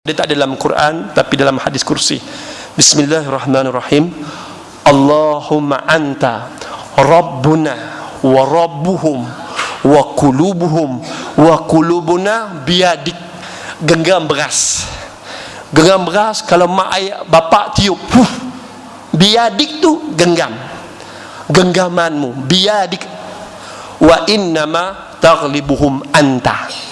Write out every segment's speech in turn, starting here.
Dia tak dalam Quran tapi dalam hadis kursi. Bismillahirrahmanirrahim. Allahumma anta rabbuna wa rabbuhum wa qulubuhum wa qulubuna biyadik. Genggam beras. Genggam beras kalau mak ayah bapak tiup. Biyadik tu genggam. Genggamanmu biyadik. Wa innama taghlibuhum anta.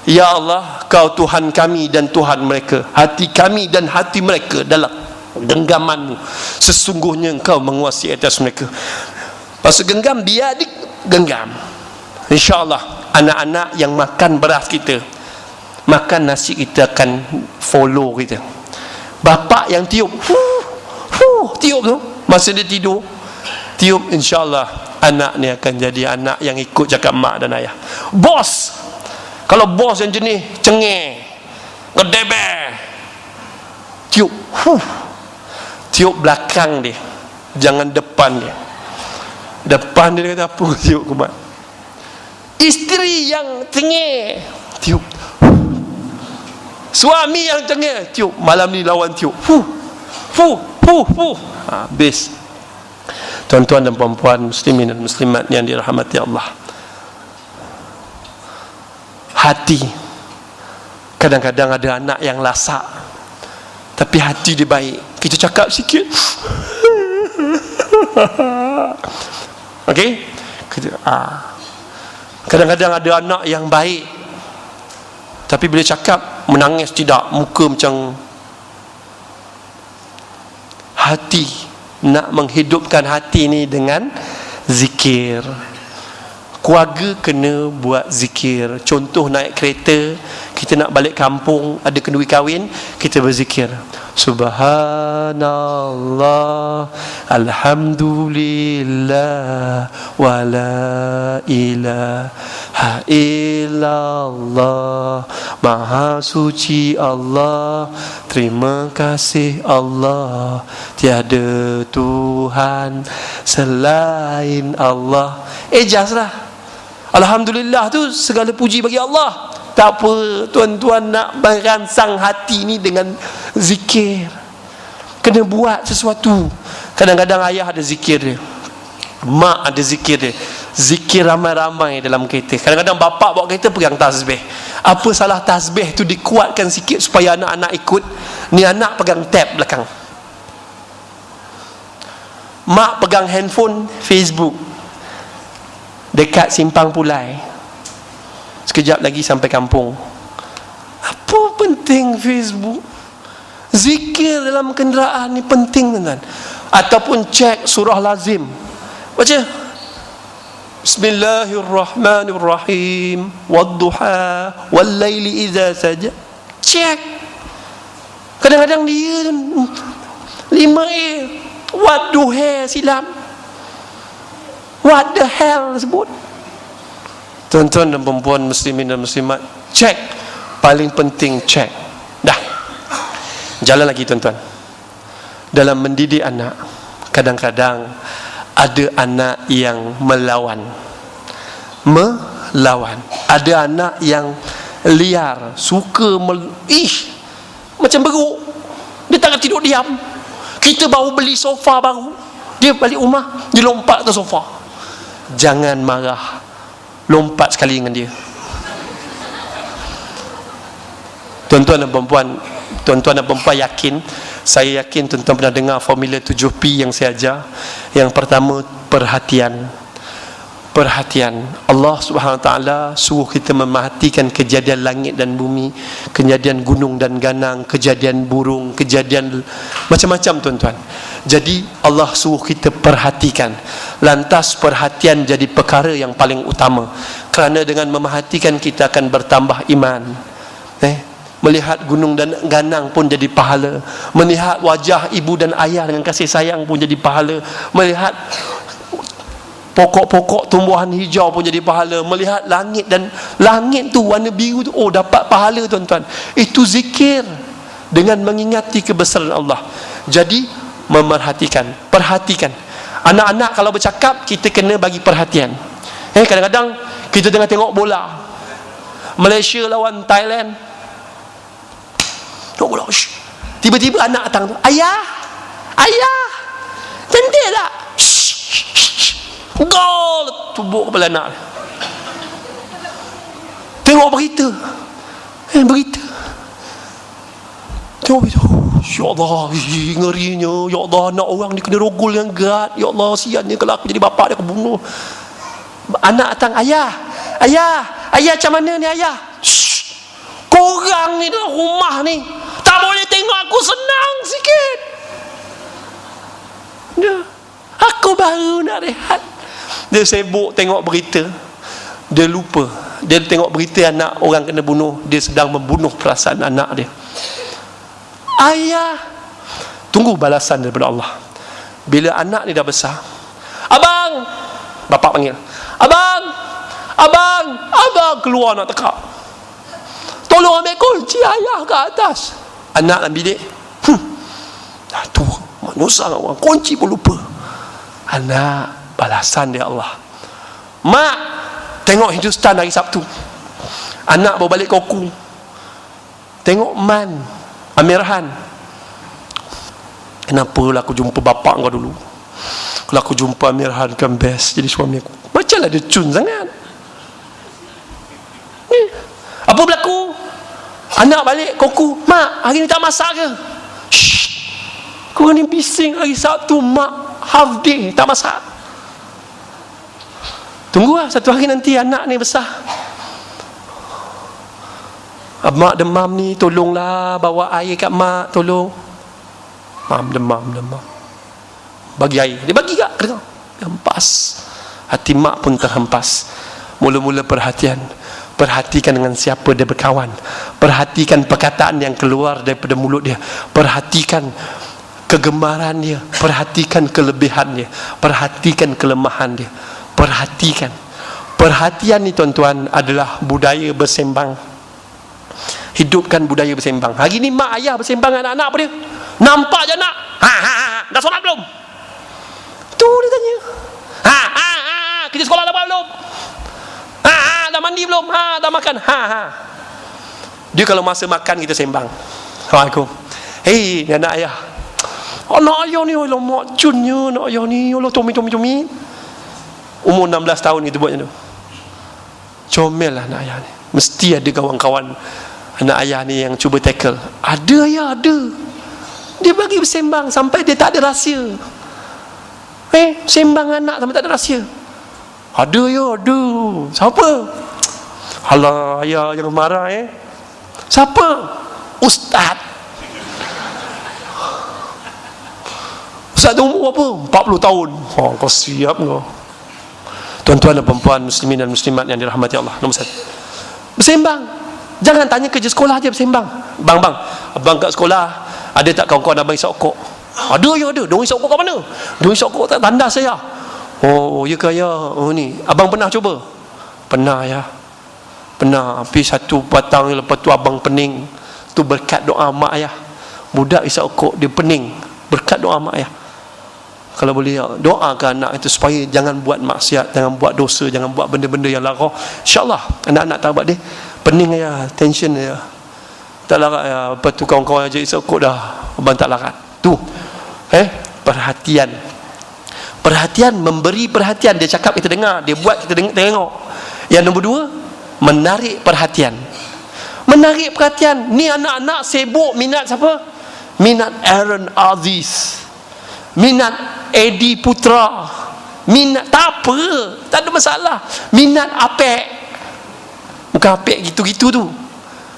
Ya Allah, Kau Tuhan kami dan Tuhan mereka, hati kami dan hati mereka dalam genggaman-Mu. Sesungguhnya Engkau menguasai atas mereka. Pasal genggam, biadik genggam. InsyaAllah anak-anak yang makan beras kita, makan nasi kita akan follow kita. Bapak yang tiup, tiup tu masa dia tidur, tiup, insyaAllah anak ni akan jadi anak yang ikut cakap mak dan ayah. Bos, kalau bos yang jenis cengeng, ngedeber, tiup, tiup belakang dia, jangan depan dia. Depan dia kata apa, tiup kumat. Isteri yang cengeng, tiup. Suami yang cengeng, tiup. Malam ni lawan tiup. Habis. Tuan-tuan dan puan-puan, muslimin dan muslimat yang dirahmati Allah. Hati, kadang-kadang ada anak yang lasak tapi hati dia baik, kita cakap sikit okey, kadang-kadang ada anak yang baik tapi bila cakap menangis, tidak, muka macam. Hati, nak menghidupkan hati ni dengan zikir. Keluarga kena buat zikir. Contoh naik kereta, kita nak balik kampung, ada kenduri kahwin, kita berzikir. Subhanallah, alhamdulillah, wa la ilaha illallah, maha suci Allah, terima kasih Allah, tiada Tuhan selain Allah. Ejazlah. Alhamdulillah tu segala puji bagi Allah. Tak apa, tuan-tuan nak merangsang hati ni dengan zikir. Kena buat sesuatu. Kadang-kadang ayah ada zikir dia, mak ada zikir dia. Zikir ramai-ramai dalam kereta. Kadang-kadang bapak bawa kereta pegang tasbih. Apa salah tasbih tu dikuatkan sikit supaya anak-anak ikut. Ni anak pegang tab belakang, mak pegang handphone Facebook dekat Simpang Pulai. Sekejap lagi sampai kampung. Apa penting Facebook? Zikir dalam kenderaan ni penting, tuan-tuan. Ataupun cek surah lazim, baca Bismillahirrahmanirrahim, wadduha wallaili idza saja. Cek. Kadang-kadang dia 5A, wadduha silam, what the hell sebut. Tuan-tuan dan perempuan, muslimin dan muslimat, cek. Paling penting cek. Dah. Jalan lagi, tuan-tuan. Dalam mendidik anak, kadang-kadang ada anak yang melawan. Ada anak yang liar, suka macam beruk. Dia takkan tidur diam. Kita baru beli sofa baru, dia balik rumah, dia lompat atas sofa. Jangan marah, lompat sekali dengan dia. Tuan-tuan dan perempuan yakin, saya yakin tuan-tuan pernah dengar formula 7P yang saya ajar. Yang pertama, perhatian. Allah Subhanahu Wa Taala suruh kita memerhatikan kejadian langit dan bumi, kejadian gunung dan ganang, kejadian burung, kejadian macam-macam, tuan-tuan. Jadi Allah suruh kita perhatikan. Lantas perhatian jadi perkara yang paling utama, kerana dengan memerhatikan kita akan bertambah iman. Melihat gunung dan ganang pun jadi pahala. Melihat wajah ibu dan ayah dengan kasih sayang pun jadi pahala. Melihat pokok-pokok tumbuhan hijau pun jadi pahala. Melihat langit, dan langit tu warna biru tu, oh dapat pahala, tuan-tuan. Itu zikir dengan mengingati kebesaran Allah. Jadi memerhatikan, perhatikan. Anak-anak kalau bercakap, kita kena bagi perhatian. Kadang-kadang kita tengah tengok bola, Malaysia lawan Thailand, Ya Allah, tiba-tiba anak datang tu, ayah, cantik tak? Gol, tubuk kepala anak. Tengok berita, tengok berita. Ya Allah, ngerinya. Ya Allah, anak orang ni kena rogol yang gerat. Ya Allah, siannya kalau aku jadi bapa dia, aku bunuh. Anak datang, ayah macam mana ni ayah? Korang ni dalam rumah ni tak boleh tengok aku senang sikit. Aku baru nak rehat. Dia sibuk tengok berita, dia lupa. Dia tengok berita anak orang kena bunuh, dia sedang membunuh perasaan anak dia. Ayah tunggu balasan daripada Allah. Bila anak ni dah besar, abang, bapak panggil, abang keluar nak tekak, tolong ambil kunci ayah ke atas. Anak dalam bilik, dah tua, manusia orang, kunci pun lupa. Anak, balasan dia Allah. Mak tengok Hindustan hari Sabtu, anak bawa balik koku, tengok Amirhan. Kenapa lah aku jumpa bapak kau dulu? Kalau aku jumpa Amirhan kan best jadi suami aku. Macamlah dia cun sangat. Apa berlaku? Anak balik koku, mak hari ni tak masak ke? Shh, korang ni bising hari Sabtu, mak half day tak masak. Tunggulah satu hari nanti anak ni besar, mak demam ni, tolonglah bawa air kat mak, tolong. Mak demam, bagi air, dia bagi kat dia hempas. Hati mak pun terhempas. Mula-mula perhatikan dengan siapa dia berkawan, perhatikan perkataan yang keluar daripada mulut dia, perhatikan kegemaran dia, perhatikan kelebihan dia, perhatikan kelemahan dia, perhatian ni tuan-tuan adalah budaya bersembang. Hidupkan budaya bersembang. Hari ni mak ayah bersembang dengan anak-anak apa dia? Nampak je anak, dah solat belum? Tu dia tanya. Kerja sekolah dah buat belum? Dah mandi belum? Dah makan? Dia kalau masa makan kita sembang. Assalamualaikum. Hei, anak ayah. Anak ayah ni, Allah mak junnya anak ayah ni, Allah tomi. Umur 16 tahun kita buat macam tu. Comel lah anak ayah ni. Mesti ada kawan-kawan anak ayah ni yang cuba tackle. Ada ayah, ada. Dia bagi bersembang sampai dia tak ada rahsia. Sembang anak sampai tak ada rahsia. Ada ya, ada. Siapa? Alah ayah jangan marah Siapa? Ustaz tu umur apa? 40 tahun. Kau siap kau. Tuan-tuan dan perempuan, muslimin dan muslimat yang dirahmati Allah, nombor 1, bersembang. Jangan tanya kerja sekolah aja, bersembang. Bang, abang kat sekolah ada tak kawan-kawan abang isap okok? Ada ya, ada. Diorang isap okok kat mana? Diorang isap okok tak tandas saya. Oh, ya ke ya? Oh ni, abang pernah cuba? Pernah ya. Pernah. Habis satu batang, lepas tu abang pening. Tu berkat doa mak ayah. Budak isap okok dia pening, berkat doa mak ayah. Kalau boleh doakan anak itu supaya jangan buat maksiat, jangan buat dosa, jangan buat benda-benda yang lara. InsyaAllah anak-anak tak buat dia. Pening ya, tension ya, tak larat ya. Lepas tu kawan-kawan aja isap okok dah, abang tak larat. Tu Perhatian, memberi perhatian. Dia cakap kita dengar, dia buat kita tengok. Yang nombor 2, menarik perhatian. Ni anak-anak sibuk minat siapa? Minat Aaron Aziz, minat Edi Putra, minat tak apa, tak ada masalah. Minat Apek, bukan Apek gitu-gitu tu,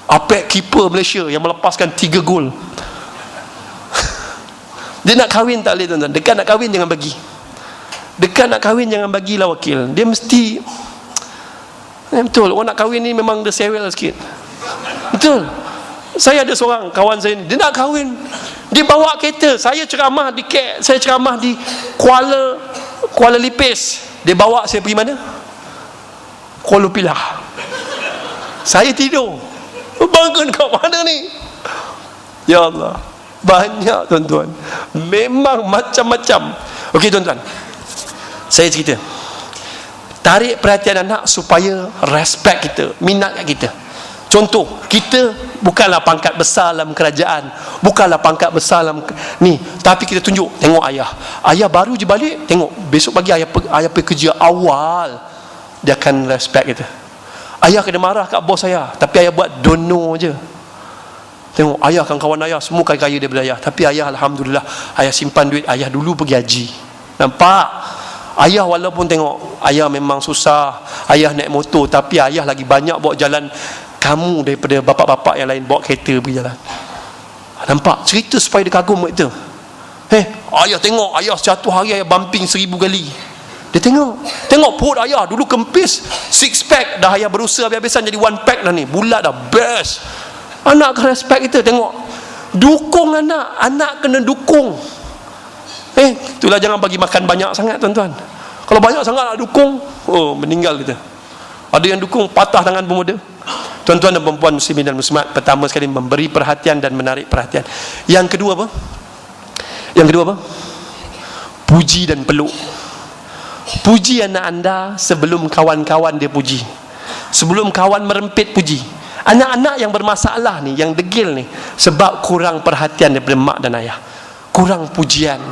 Apek keeper Malaysia yang melepaskan 3 gol. Dia nak kahwin tak boleh tuan-tuan. Dekat nak kahwin jangan bagi. Jangan bagilah wakil. Dia mesti betul, orang nak kahwin ni memang dia sewel sikit. Betul. Saya ada seorang kawan saya ni, dia nak kahwin, dia bawa kereta. Saya ceramah di Kuala Lipis, dia bawa saya pergi mana? Kuala Pilah. Saya tidur, bangun kat mana ni? Ya Allah, banyak tuan-tuan, memang macam-macam. Okey tuan-tuan, saya cerita, tarik perhatian anak supaya respect kita, minat kat kita. Contoh, kita bukanlah pangkat besar dalam kerajaan, bukanlah pangkat besar dalam ni, tapi kita tunjuk, tengok ayah baru je balik, tengok besok pagi ayah pergi kerja awal, dia akan respect kita. Ayah kena marah kat bos saya, tapi ayah buat dono je. Tengok ayah, kawan-kawan ayah semua kaya daripada ayah, tapi ayah alhamdulillah, ayah simpan duit, ayah dulu pergi haji. Nampak? Ayah walaupun tengok ayah memang susah, ayah naik motor, tapi ayah lagi banyak bawa jalan kamu daripada bapak-bapak yang lain bawa kereta pergi jalan. Nampak? Cerita supaya dia kagum itu. Ayah tengok, ayah satu hari ayah bumping 1000 kali. Dia tengok perut ayah dulu kempis, 6 pack, dah ayah berusaha habis-habisan jadi 1 pack dah ni, bulat dah, best. Anak kena respect kita, tengok. Dukung anak kena dukung. Itulah jangan bagi makan banyak sangat tuan-tuan. Kalau banyak sangat nak dukung, meninggal kita. Ada yang dukung patah tangan pemuda. Tuan-tuan dan perempuan muslimin dan muslimat, pertama sekali memberi perhatian dan menarik perhatian. Yang kedua apa? Puji dan peluk. Puji anak anda sebelum kawan-kawan dia puji. Sebelum kawan merempit puji. Anak-anak yang bermasalah ni, yang degil ni, sebab kurang perhatian daripada mak dan ayah, kurang pujian,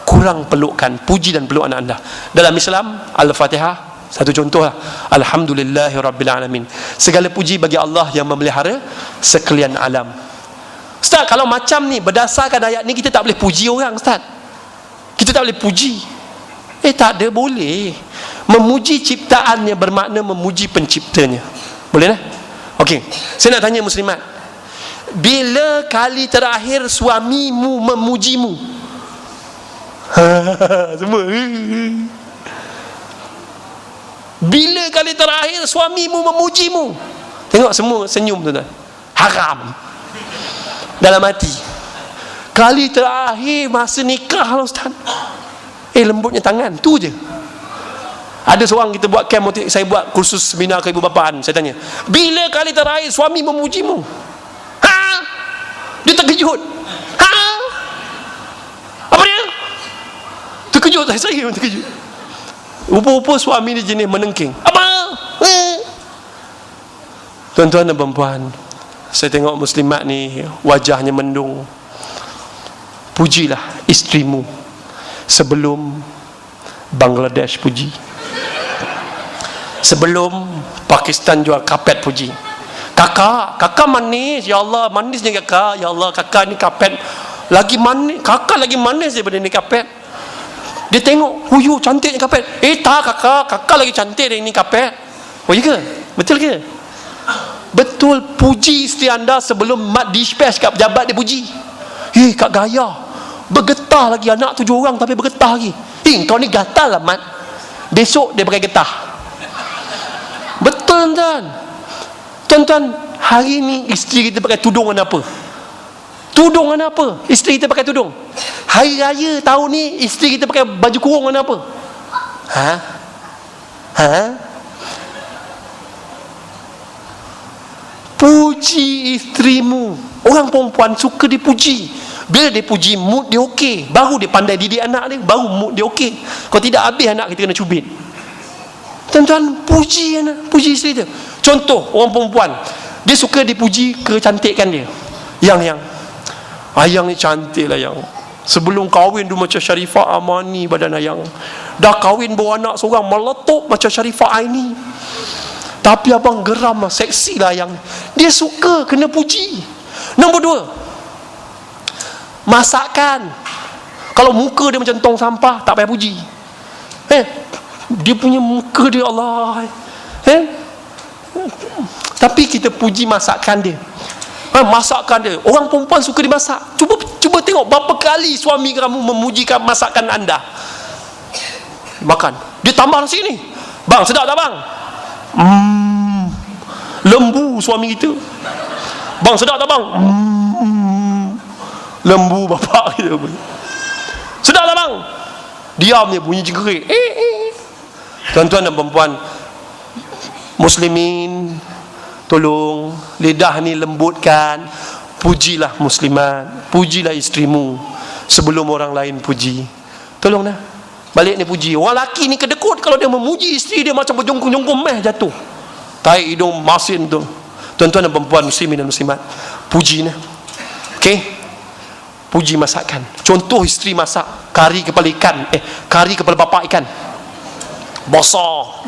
kurang pelukan. Puji dan peluk anak anda. Dalam Islam, Al-Fatihah satu contoh lah. Alhamdulillahirrabbilalamin, segala puji bagi Allah yang memelihara sekalian alam. Ustaz, kalau macam ni berdasarkan ayat ni, kita tak boleh puji orang, Ustaz. Kita tak boleh puji. Tak ada, boleh. Memuji ciptaannya bermakna memuji penciptanya. Boleh lah? Okey, saya nak tanya muslimat, bila kali terakhir suamimu memujimu? Semua. Bila kali terakhir suamimu memujimu? Tengok semua senyum tuan-tuan. Haram dalam hati. Kali terakhir masa nikah lah Ustaz. Lembutnya tangan, tu je. Ada seorang kita buat camp, saya buat kursus seminar ke ibu bapaan, saya tanya, bila kali terakhir suami memujimu? Dia terkejut. Apa dia? Terkejut, saya pun terkejut. Rupa-rupa suami dia jenis menengking. Apa? Tuan-tuan dan perempuan, saya tengok muslimat ni wajahnya mendung. Pujilah isterimu sebelum Bangladesh puji, sebelum Pakistan jual kapet puji. Kakak manis, ya Allah, manisnya kakak, ya Allah, kakak ni kapet lagi manis, kakak lagi manis daripada ni kapet. Dia tengok, cantiknya kapet. Tak kakak lagi cantik dari ni kapet. Ya ke? Betul ke? Betul. Puji isteri anda sebelum mat dispatch kat pejabat dia puji. Kak Gaya bergetah lagi, anak 7 orang tapi bergetah lagi. Kau ni gatal lah mat, besok dia pakai getah. Betul tuan-tuan. Hari ni isteri kita pakai tudung warna apa? Isteri kita pakai tudung. Hari raya tahun ni isteri kita pakai baju kurung warna apa? Puji isterimu. Orang perempuan suka dipuji. Bila dia puji, mood dia okey, baru dia pandai didik anak dia, baru mood dia okey. Kalau tidak, habis anak kita kena cubit. Tuan-tuan, puji anak, puji isteri dia. Contoh, orang perempuan, dia suka dipuji kecantikan dia. Yang ayang ni cantik lah yang. Sebelum kahwin dia macam Sharifah Amani badan ayang. Dah kahwin bawa anak seorang, meletup macam Sharifah Aini. Tapi abang geram lah, seksi lah ayang. Dia suka kena puji. Nombor 2, masakan. Kalau muka dia macam tong sampah, tak payah puji. Dia punya muka dia, Allah. Tapi kita puji masakan dia. Masakan dia. Orang perempuan suka dimasak. Cuba tengok berapa kali suami kamu memujikan masakan anda. Makan, dia tambah nasi ni. Bang, sedap tak bang? Lembu suami kita. Bang, sedap tak bang? Lembu bapak kita. Sedap tak bang? Diam dia, bunyi cengkerik. Tuan-tuan dan perempuan muslimin, tolong lidah ni lembutkan. Pujilah muslimat, pujilah isterimu sebelum orang lain puji. Tolonglah, balik ni puji. Orang lelaki ni kedekut, kalau dia memuji isteri dia macam berjongkong-jongkong jatuh. Tarik hidung masin tu. Tuan-tuan dan perempuan muslimin dan muslimat, puji ni. Okey? Puji masakan. Contoh isteri masak kari kepala ikan, kari kepala bapak ikan. Besar.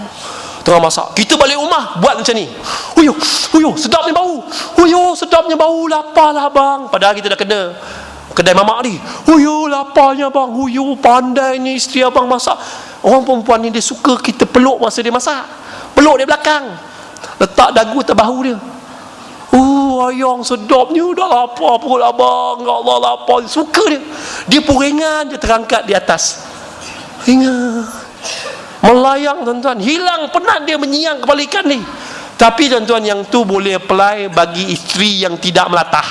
Tengah masak, kita balik rumah buat macam ni. Huyuh, sedapnya bau. Huyuh, sedapnya bau, laparlah bang. Padahal kita dah kena kedai mamak ni. Huyuh, laparnya bang. Huyuh, pandainya isteri abang masak. Orang perempuan ni dia suka kita peluk masa dia masak. Peluk dia belakang. Letak dagu atas bahu dia. Ayang sedapnya, dah lapar perut abang. Ya Allah, lapar. Suka dia. Dia pun ringan, dia terangkat di atas. Ringan. Melayang tuan-tuan, hilang penat dia menyiang kepala ikan ni. Tapi tuan-tuan, yang tu boleh apply bagi isteri yang tidak melatah.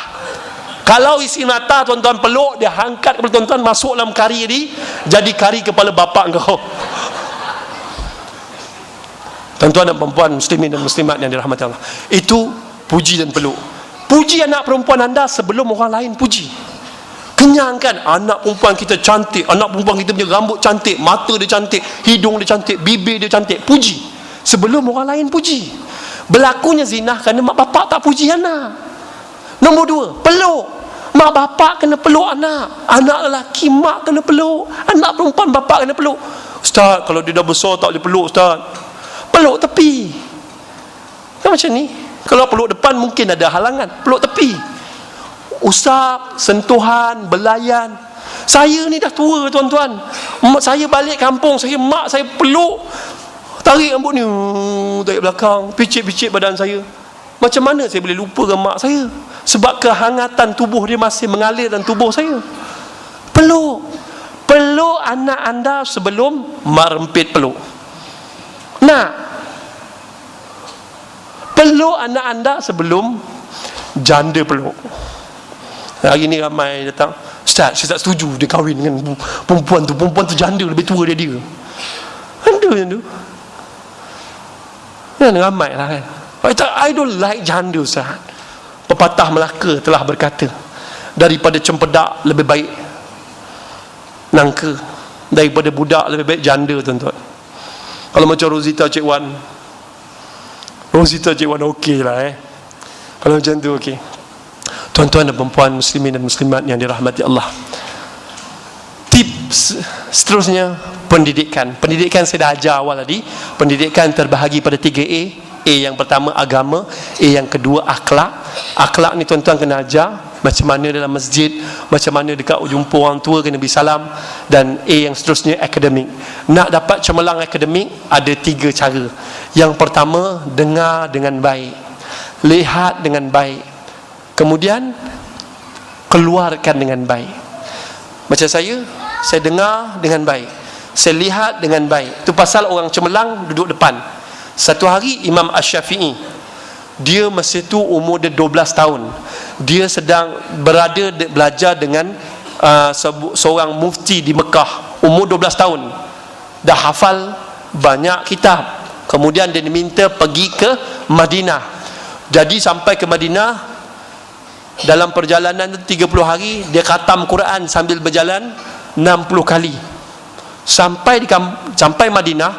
Kalau isteri melatah, tuan-tuan peluk, dia angkat kepala tuan-tuan, masuk dalam kari ni, jadi kari kepala bapak kau. Tuan-tuan dan perempuan muslimin dan muslimat yang dirahmati Allah, itu puji dan peluk. Puji anak perempuan anda sebelum orang lain puji. Kenyangkan anak perempuan kita cantik, anak perempuan kita punya rambut cantik, mata dia cantik, hidung dia cantik, bibir dia cantik. Puji sebelum orang lain puji. Berlakunya zina kerana mak bapak tak puji anak. Nombor dua, peluk. Mak bapak kena peluk anak. Anak lelaki mak kena peluk, anak perempuan bapak kena peluk. Ustaz, kalau dia dah besar tak boleh peluk ustaz. Peluk tepi. Kan macam ni. Kalau peluk depan mungkin ada halangan, peluk tepi. Usap, sentuhan, belayan. Saya ni dah tua tuan-tuan. Saya balik kampung, mak saya peluk, tarik rambut ni, tarik belakang, picit-picit badan saya. Macam mana saya boleh lupakan mak saya? Sebab kehangatan tubuh dia masih mengalir dalam tubuh saya. Peluk. Peluk anak anda sebelum mak rempit peluk. Peluk anak anda sebelum janda peluk. Hari ni ramai datang, Ustaz, saya tak setuju dia kahwin dengan perempuan tu janda, lebih tua dari dia. Ada macam tu kan, ramai lah kan. I don't like janda Ustaz. Pepatah Melaka telah berkata, daripada cempedak lebih baik nangka, daripada budak lebih baik janda tuan-tuan. Kalau macam Rosita Cik Wan okey lah kalau macam tu okey. Tuan-tuan dan perempuan muslimin dan muslimat yang dirahmati Allah, tips seterusnya pendidikan. Pendidikan saya dah ajar awal tadi. Pendidikan terbahagi pada 3A. A yang pertama agama, A yang kedua akhlak. Akhlak ni tuan-tuan kena ajar macam mana dalam masjid, macam mana dekat jumpa orang tua kena beri salam. Dan A yang seterusnya akademik. Nak dapat cemerlang akademik ada 3 cara. Yang pertama, dengar dengan baik, lihat dengan baik, kemudian keluarkan dengan baik. Macam saya dengar dengan baik, saya lihat dengan baik. Itu pasal orang cemerlang duduk depan. Satu hari Imam Asy-Syafi'i, dia masa tu umur dia 12 tahun. Dia sedang belajar dengan seorang mufti di Mekah, umur 12 tahun. Dah hafal banyak kitab. Kemudian dia diminta pergi ke Madinah. Jadi sampai ke Madinah, dalam perjalanan 30 hari dia khatam Quran sambil berjalan 60 kali. Sampai Madinah,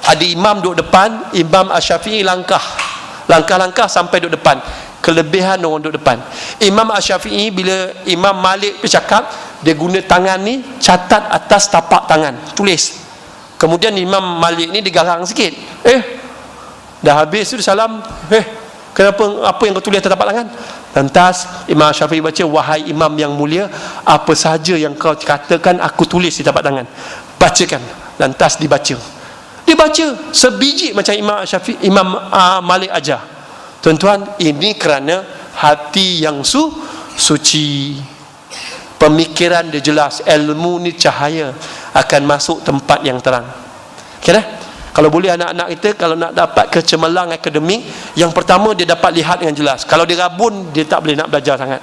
ada imam duduk depan, Imam Asy-Syafi'i langkah sampai duduk depan. Kelebihan orang duduk depan. Imam Asy-Syafi'i bila Imam Malik bercakap, dia guna tangan ni catat atas tapak tangan, tulis. Kemudian Imam Malik ni digarang sikit. Dah habis tu salam. Kenapa, apa yang kau tulis atas tapak tangan? Lantas Imam Syafi'i baca, wahai imam yang mulia, apa sahaja yang kau katakan aku tulis di tapak tangan, bacakan. Lantas dibaca sebiji macam Imam Malik ajar. Tuan-tuan, ini kerana hati yang suci, pemikiran dia jelas, ilmu ni cahaya, akan masuk tempat yang terang. Kira kalau boleh anak-anak kita kalau nak dapat kecemerlang akademik, yang pertama dia dapat lihat dengan jelas. Kalau dia rabun, dia tak boleh nak belajar sangat.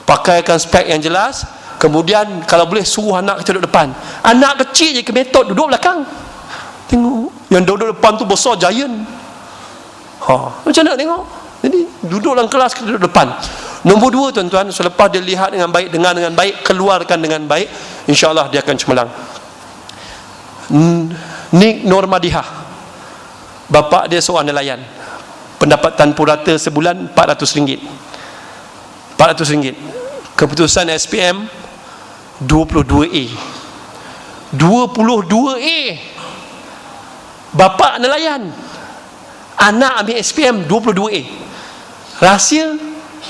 Pakaikan spek yang jelas. Kemudian kalau boleh suruh anak kita duduk depan. Anak kecil je ke metod duduk belakang. Tengok yang duduk depan tu besar giant. Macam nak tengok. Jadi duduk dalam kelas, kita duduk depan. Nombor 2 tuan-tuan, selepas dia lihat dengan baik, dengar dengan baik, keluarkan dengan baik, insya-Allah dia akan cemerlang. Nik Nur Madihah, bapa dia seorang nelayan. pendapatan purata sebulan RM400. RM400. Keputusan SPM 22A. 22A. Bapa nelayan, anak ambil SPM 22A. Rahsia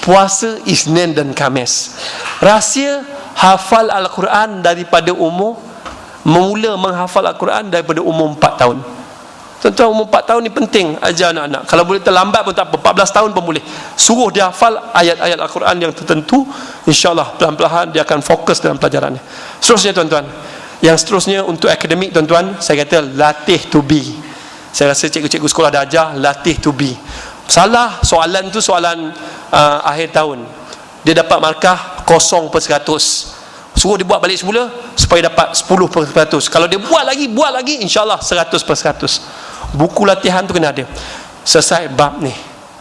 puasa Isnin dan Khamis. Rahsia hafal Al-Quran daripada umur, memula menghafal Al-Quran daripada umur 4 tahun. Tuan-tuan, umur 4 tahun ni penting ajar anak-anak. Kalau boleh terlambat pun tak apa, 14 tahun pun boleh. Suruh dia hafal ayat-ayat Al-Quran yang tertentu, insya-Allah perlahan-lahan dia akan fokus dalam pelajarannya. Seterusnya tuan-tuan, yang seterusnya untuk akademik tuan-tuan, saya kata latih to be. Saya rasa cikgu-cikgu sekolah dah ajar latih to be. Salah soalan tu soalan akhir tahun, dia dapat markah 0/100. Suruh dia buat balik semula supaya dapat 10/100. Kalau dia buat lagi, insya-Allah 100/100. Buku latihan tu kena ada. Selesai bab ni,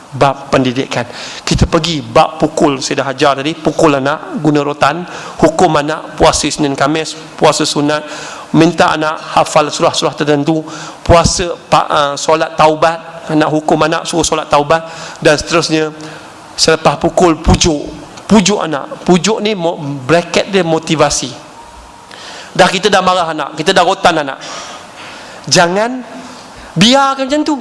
bab pendidikan, kita pergi bab pukul. Saya dah ajar tadi, pukul anak guna rotan, hukum anak puasa Isnin Khamis, puasa sunat, minta anak hafal surah-surah tertentu, puasa solat taubat, anak hukum anak suruh solat taubat, dan seterusnya. Selepas pukul, pujuk anak. Pujuk ni bracket dia motivasi. Kita dah marah anak, kita dah rotan anak, jangan biarkan macam tu.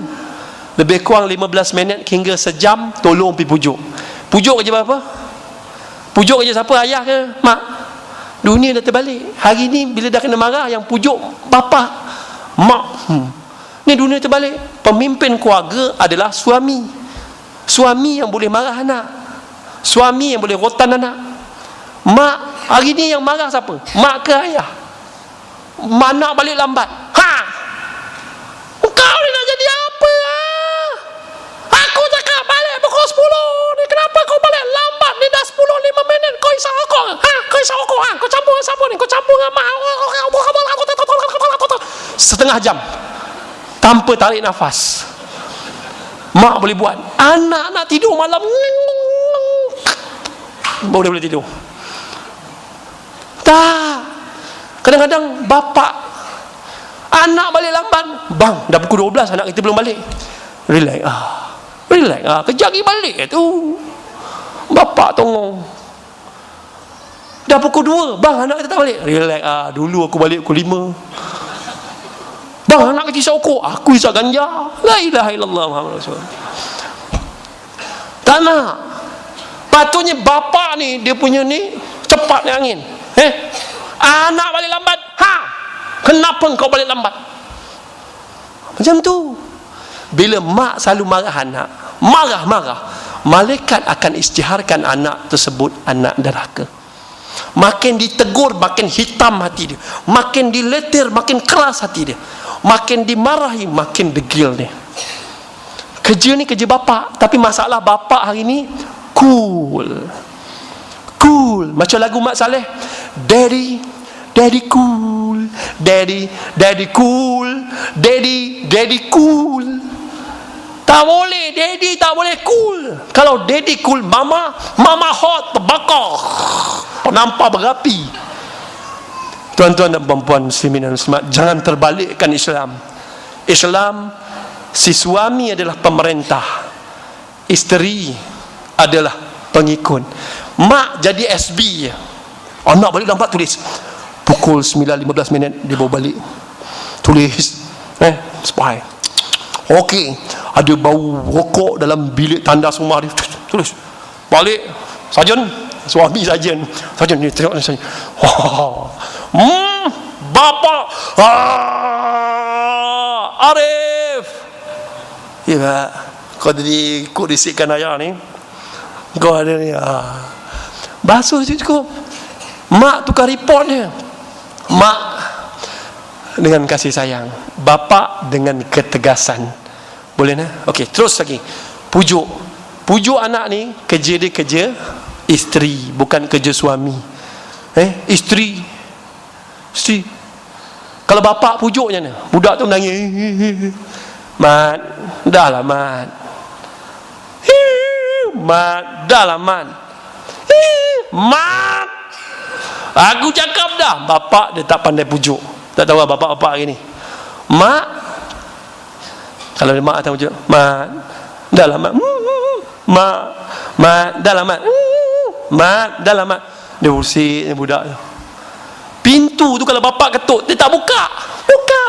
Lebih kurang 15 minit hingga sejam, tolong pergi pujuk. Pujuk kerja apa? Pujuk kerja siapa? Ayah ke mak? Dunia dah terbalik. Hari ni bila dah kena marah, yang pujuk bapa, mak. Ni dunia terbalik. Pemimpin keluarga adalah suami. Suami yang boleh marah anak, suami yang boleh rotan anak. Mak, hari ni yang marah siapa? Mak ke ayah? Mana balik lambat? Kau ni nak jadi apa? Aku cakap balik pukul 10 ni, kenapa kau balik lambat ni? Dah 10-5 minit kau isap rokok. Kau isap rokok. Kau campur dengan siapa ni? Kau campur dengan mak. Setengah jam tanpa tarik nafas. Mak boleh buat. Anak nak tidur malam, boleh tidur. Tak. Kadang-kadang bapak, anak balik lambat, bang dah pukul 12 anak kita belum balik. Relax kejap lagi balik tu. Bapak tongong, dah pukul 2, bang anak kita tak balik. Relax dulu aku balik pukul 5. Bang anak kita isap rokok, aku isap ganja. La ilaha illallah Muhammad Rasulullah. Tak nak. Patutnya bapak ni, dia punya ni cepat ni angin. Anak balik lambat. Kenapa kau balik lambat? Macam tu. Bila mak selalu marah anak, marah, malaikat akan isytiharkan anak tersebut anak derhaka. Makin ditegur, makin hitam hati dia. Makin diletir, makin keras hati dia. Makin dimarahi, makin degil dia. Kerja ni kerja bapak. Tapi masalah bapak hari ni cool. Macam lagu Mat Saleh, Daddy cool, Daddy cool, Daddy cool. Tak boleh, Daddy tak boleh cool. Kalau Daddy cool, Mama hot, terbakar, nampak berapi. Tuan-tuan dan puan-puan muslimin dan muslimat, jangan terbalikkan Islam. Si suami adalah pemerintah, isteri adalah pengikut. Mak jadi SB, anak balik lambat, tulis pukul 9:15 dia bawa balik, tulis spy. Okey, ada bau rokok dalam bilik tandas rumah dia, tulis balik. Sarjan, suami sarjan ni tengok ni sarjan. Bapa Arif, ya kau tadi ikut disikkan ayah ni, kau ada ni basuh cukup. Mak tukar report dia. Mak dengan kasih sayang, bapa dengan ketegasan. Boleh nah? Okey, terus lagi. Pujuk anak ni, kerja dia kerja isteri, bukan kerja suami. Isteri. Kalau bapa pujuknya ni, budak tu menangis. Mat, dah lah Mat. Dah lah Mat. Mat, aku cakap dah. Bapak dia tak pandai pujuk. Tak tahu lah bapak-bapak hari ni. Mak, kalau mak tak pujuk, Mat, Dalam dalam dalam dia usik budak tu. Pintu tu kalau bapak ketuk, dia tak buka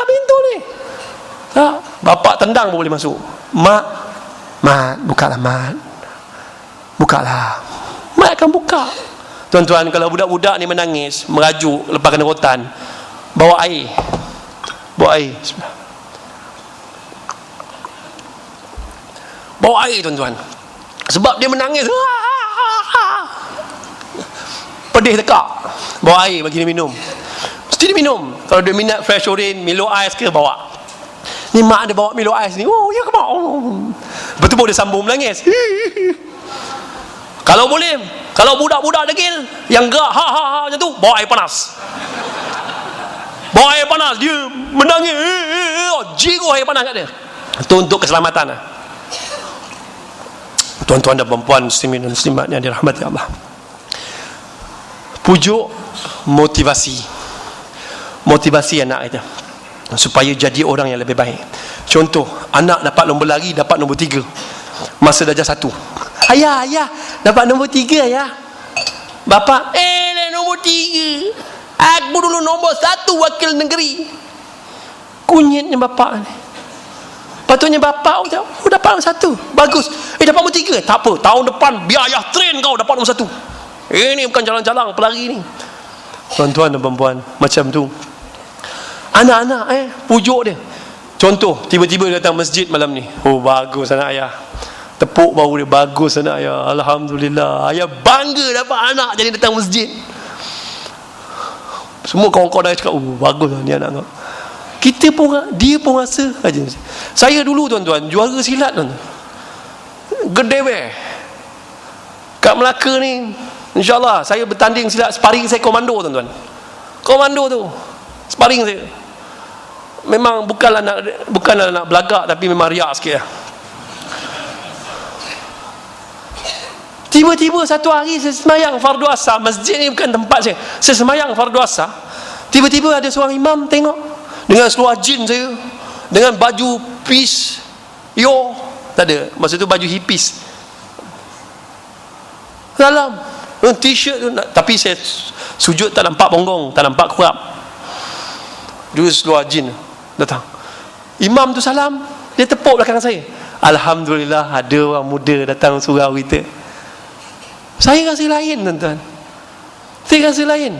pintu ni. Tak, bapak tendang pun boleh masuk. Mat, bukalah mat. Bukalah. Mat akan buka. Tuan-tuan, kalau budak-budak ni menangis, merajuk lepas kena rotan, bawa air. Bawa air, tuan-tuan. Sebab dia menangis. Pedih tekak. Bawa air bagi dia minum. Mesti dia minum. Kalau dia minat fresh orange, Milo ais ke, bawa. Ni mak dia bawa Milo ais ni. Oh, ya ke mak? Betul-betul dia sambung menangis. Kalau boleh, kalau budak-budak degil yang gerak macam tu, bawa air panas. Bawa air panas, dia menangis. Jiru air panas kat dia. Itu untuk keselamatan. Tuan-tuan dan puan-puan, muslimin dan muslimat yang dirahmati Allah. Pujuk motivasi anak kita supaya jadi orang yang lebih baik. Contoh, anak dapat nombor lari, dapat nombor 3 masa darjah 1. Ayah dapat nombor 3 ayah. Bapa, nombor 3. Aku dulu nombor 1 wakil negeri. Kunyitnya bapa ni. Patutnya bapa dapat nombor 1. Bagus. Dapat nombor 3. Tak apa, tahun depan biar ayah train kau dapat nombor 1. Ini bukan jalan-jalan pelari ni. Tuan-tuan dan puan-puan, macam tu. Anak-anak pujuk dia. Contoh, tiba-tiba datang masjid malam ni. Oh, bagus anak ayah. Tepuk bahu dia, bagus anak ayah. Alhamdulillah. Ayah bangga dapat anak jadi datang masjid. Semua kawan-kawan dah cakap, oh, bagus ni anak kau. Dia pun rasa aja. Saya dulu, tuan-tuan, juara silat, tuan-tuan. Gede weh. Kat Melaka ni, InsyaAllah saya bertanding silat sparring, saya komando, tuan-tuan. Komando tu sparring saya. Memang bukanlah nak belagak, tapi memang riak sikit lah. Tiba-tiba satu hari saya semayang fardu asar. Masjid ni bukan tempat saya. Saya semayang fardu asar. Tiba-tiba ada seorang imam tengok dengan seluar jin saya, dengan baju peace tak ada, masa tu baju hippies dalam t-shirt tu, tapi saya sujud tak nampak bonggong, tak nampak kurap. Dia seluar jin datang. Imam tu salam, dia tepuk belakang saya. Alhamdulillah ada orang muda datang surau kita. Saya rasa lain, tuan-tuan. Saya rasa lain.